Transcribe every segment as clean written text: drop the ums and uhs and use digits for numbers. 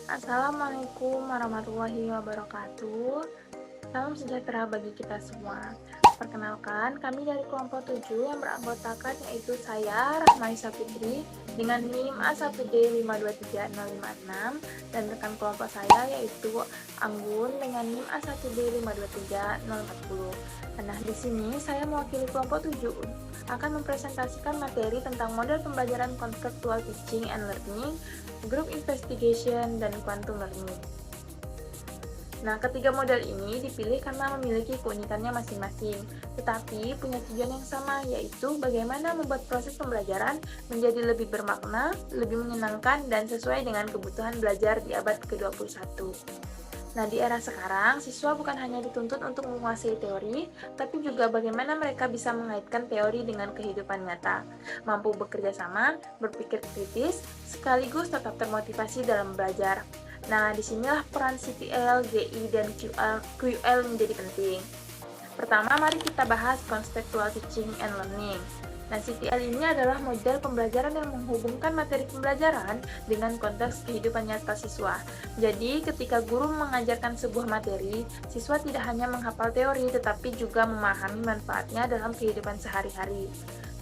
Assalamualaikum warahmatullahi wabarakatuh. Salam sejahtera bagi kita semua. Perkenalkan, kami dari kelompok 7 yang beranggotakan yaitu saya, Rahmaisa Fitri, dengan NIM A1D523056, dan rekan kelompok saya yaitu Anggun dengan NIM A1D523040. Nah, di sini saya mewakili kelompok 7 akan mempresentasikan materi tentang model pembelajaran contextual teaching and learning, group investigation, dan quantum learning. Nah, ketiga model ini dipilih karena memiliki keunikannya masing-masing, tetapi punya tujuan yang sama, yaitu bagaimana membuat proses pembelajaran menjadi lebih bermakna, lebih menyenangkan, dan sesuai dengan kebutuhan belajar di abad ke-21. Nah, di era sekarang, siswa bukan hanya dituntut untuk menguasai teori, tapi juga bagaimana mereka bisa mengaitkan teori dengan kehidupan nyata, mampu bekerja sama, berpikir kritis, sekaligus tetap termotivasi dalam belajar. Nah, disinilah peran CTL, GI, dan QL menjadi penting. Pertama, mari kita bahas Contextual Teaching and Learning. Nah, CTL ini adalah model pembelajaran yang menghubungkan materi pembelajaran dengan konteks kehidupan nyata siswa. Jadi, ketika guru mengajarkan sebuah materi, siswa tidak hanya menghafal teori, tetapi juga memahami manfaatnya dalam kehidupan sehari-hari.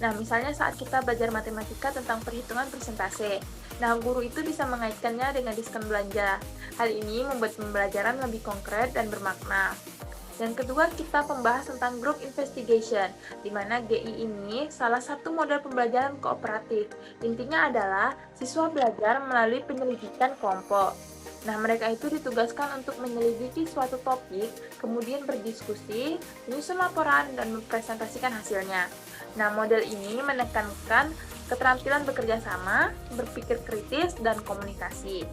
Nah, misalnya saat kita belajar matematika tentang perhitungan persentase. Nah, guru itu bisa mengaitkannya dengan diskon belanja. Hal ini membuat pembelajaran lebih konkret dan bermakna. Yang kedua, kita membahas tentang group investigation, di mana GI ini salah satu model pembelajaran kooperatif. Intinya adalah siswa belajar melalui penyelidikan kelompok. Nah, mereka itu ditugaskan untuk menyelidiki suatu topik, kemudian berdiskusi, menyusun laporan, dan mempresentasikan hasilnya. Nah, model ini menekankan keterampilan bekerja sama, berpikir kritis, dan komunikasi.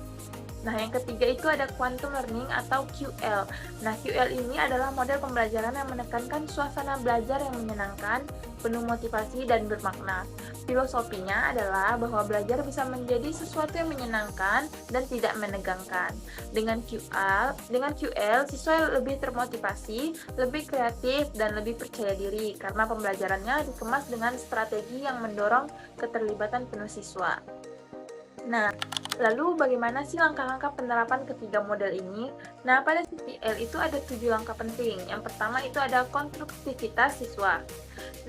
Nah, yang ketiga itu ada quantum learning atau QL. Nah, QL ini adalah model pembelajaran yang menekankan suasana belajar yang menyenangkan, penuh motivasi, dan bermakna. Filosofinya adalah bahwa belajar bisa menjadi sesuatu yang menyenangkan dan tidak menegangkan. Dengan QL, siswa lebih termotivasi, lebih kreatif, dan lebih percaya diri karena pembelajarannya dikemas dengan strategi yang mendorong keterlibatan penuh siswa. Nah, lalu bagaimana sih langkah-langkah penerapan ketiga model ini? Nah, pada CTL itu ada 7 langkah penting. Yang pertama itu ada konstruktivitas siswa.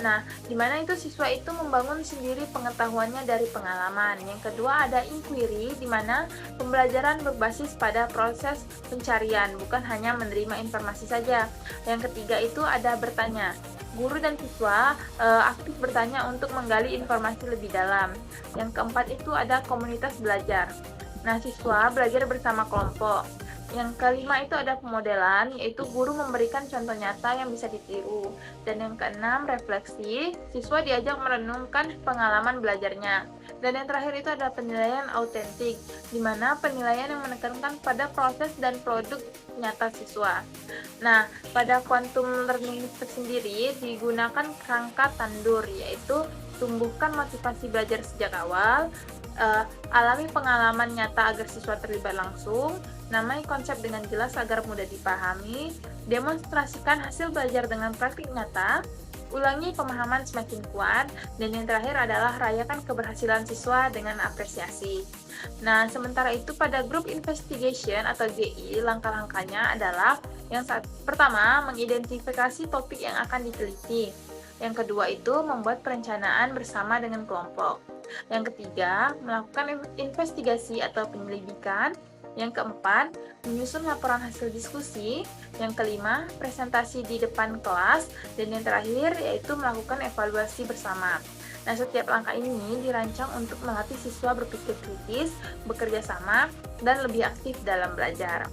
Nah, di mana itu siswa itu membangun sendiri pengetahuannya dari pengalaman. Yang kedua ada inquiry, di mana pembelajaran berbasis pada proses pencarian, bukan hanya menerima informasi saja. Yang ketiga itu ada bertanya. Guru dan siswa aktif bertanya untuk menggali informasi lebih dalam. Yang keempat itu ada komunitas belajar. Nah, siswa belajar bersama kelompok. Yang kelima itu ada pemodelan, yaitu guru memberikan contoh nyata yang bisa ditiru. Dan yang keenam, refleksi, siswa diajak merenungkan pengalaman belajarnya. Dan yang terakhir itu ada penilaian autentik, di mana penilaian yang menekankan pada proses dan produk nyata siswa. Nah, pada quantum learning sendiri digunakan kerangka tandur, yaitu tumbuhkan motivasi belajar sejak awal, alami pengalaman nyata agar siswa terlibat langsung, namai konsep dengan jelas agar mudah dipahami, demonstrasikan hasil belajar dengan praktik nyata, ulangi pemahaman semakin kuat, dan yang terakhir adalah rayakan keberhasilan siswa dengan apresiasi. Nah, sementara itu pada group investigation atau GI, langkah-langkahnya adalah pertama, mengidentifikasi topik yang akan diteliti. Yang kedua itu membuat perencanaan bersama dengan kelompok. Yang ketiga, melakukan investigasi atau penyelidikan. Yang keempat, menyusun laporan hasil diskusi. Yang kelima, presentasi di depan kelas. Dan yang terakhir, yaitu melakukan evaluasi bersama. Nah, setiap langkah ini dirancang untuk melatih siswa berpikir kritis, bekerja sama, dan lebih aktif dalam belajar.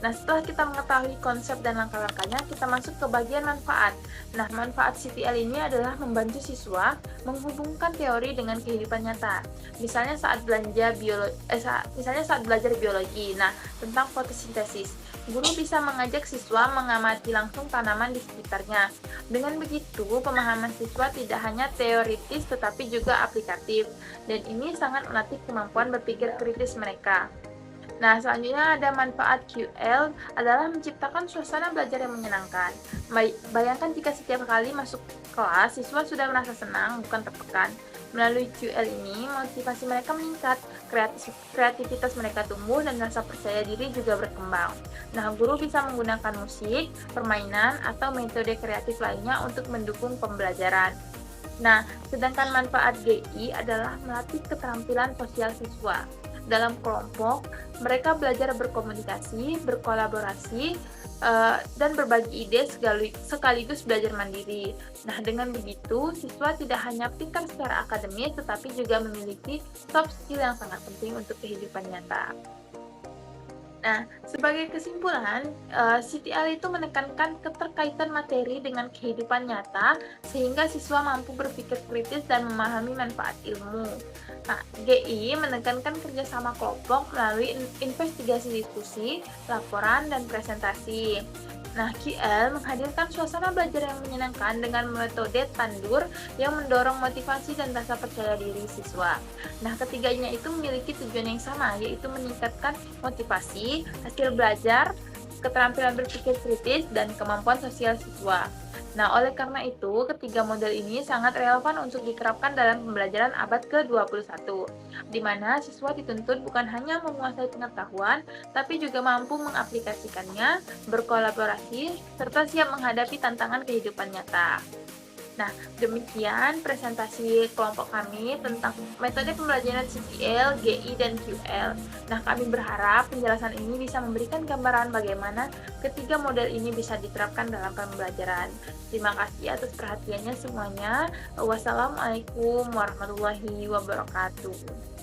Nah, setelah kita mengetahui konsep dan langkah-langkahnya, kita masuk ke bagian manfaat. Nah, manfaat CTL ini adalah membantu siswa menghubungkan teori dengan kehidupan nyata. Misalnya saat belajar biologi, nah, tentang fotosintesis. Guru bisa mengajak siswa mengamati langsung tanaman di sekitarnya. Dengan begitu, pemahaman siswa tidak hanya teoritis tetapi juga aplikatif, dan ini sangat melatih kemampuan berpikir kritis mereka. Nah, selanjutnya ada manfaat QL adalah menciptakan suasana belajar yang menyenangkan. Bayangkan jika setiap kali masuk kelas, siswa sudah merasa senang, bukan tertekan. Melalui QL ini, motivasi mereka meningkat, kreativitas mereka tumbuh, dan rasa percaya diri juga berkembang. Nah, guru bisa menggunakan musik, permainan, atau metode kreatif lainnya untuk mendukung pembelajaran. Nah, sedangkan manfaat GI adalah melatih keterampilan sosial siswa. Dalam kelompok, mereka belajar berkomunikasi, berkolaborasi, dan berbagi ide sekaligus belajar mandiri. Nah, dengan begitu, siswa tidak hanya pintar secara akademis, tetapi juga memiliki soft skill yang sangat penting untuk kehidupan nyata. Nah, sebagai kesimpulan, CTL itu menekankan keterkaitan materi dengan kehidupan nyata sehingga siswa mampu berpikir kritis dan memahami manfaat ilmu. Nah, GI menekankan kerjasama kelompok melalui investigasi diskusi, laporan, dan presentasi. Nah, QL menghadirkan suasana belajar yang menyenangkan dengan metode tandur yang mendorong motivasi dan rasa percaya diri siswa. Nah, ketiganya itu memiliki tujuan yang sama, yaitu meningkatkan motivasi, hasil belajar, keterampilan berpikir kritis, dan kemampuan sosial siswa. Nah, oleh karena itu, ketiga model ini sangat relevan untuk diterapkan dalam pembelajaran abad ke-21, di mana siswa dituntut bukan hanya menguasai pengetahuan, tapi juga mampu mengaplikasikannya, berkolaborasi, serta siap menghadapi tantangan kehidupan nyata. Nah, demikian presentasi kelompok kami tentang metode pembelajaran CTL, GI, dan QL. Nah, kami berharap penjelasan ini bisa memberikan gambaran bagaimana ketiga model ini bisa diterapkan dalam pembelajaran. Terima kasih atas perhatiannya semuanya. Wassalamualaikum warahmatullahi wabarakatuh.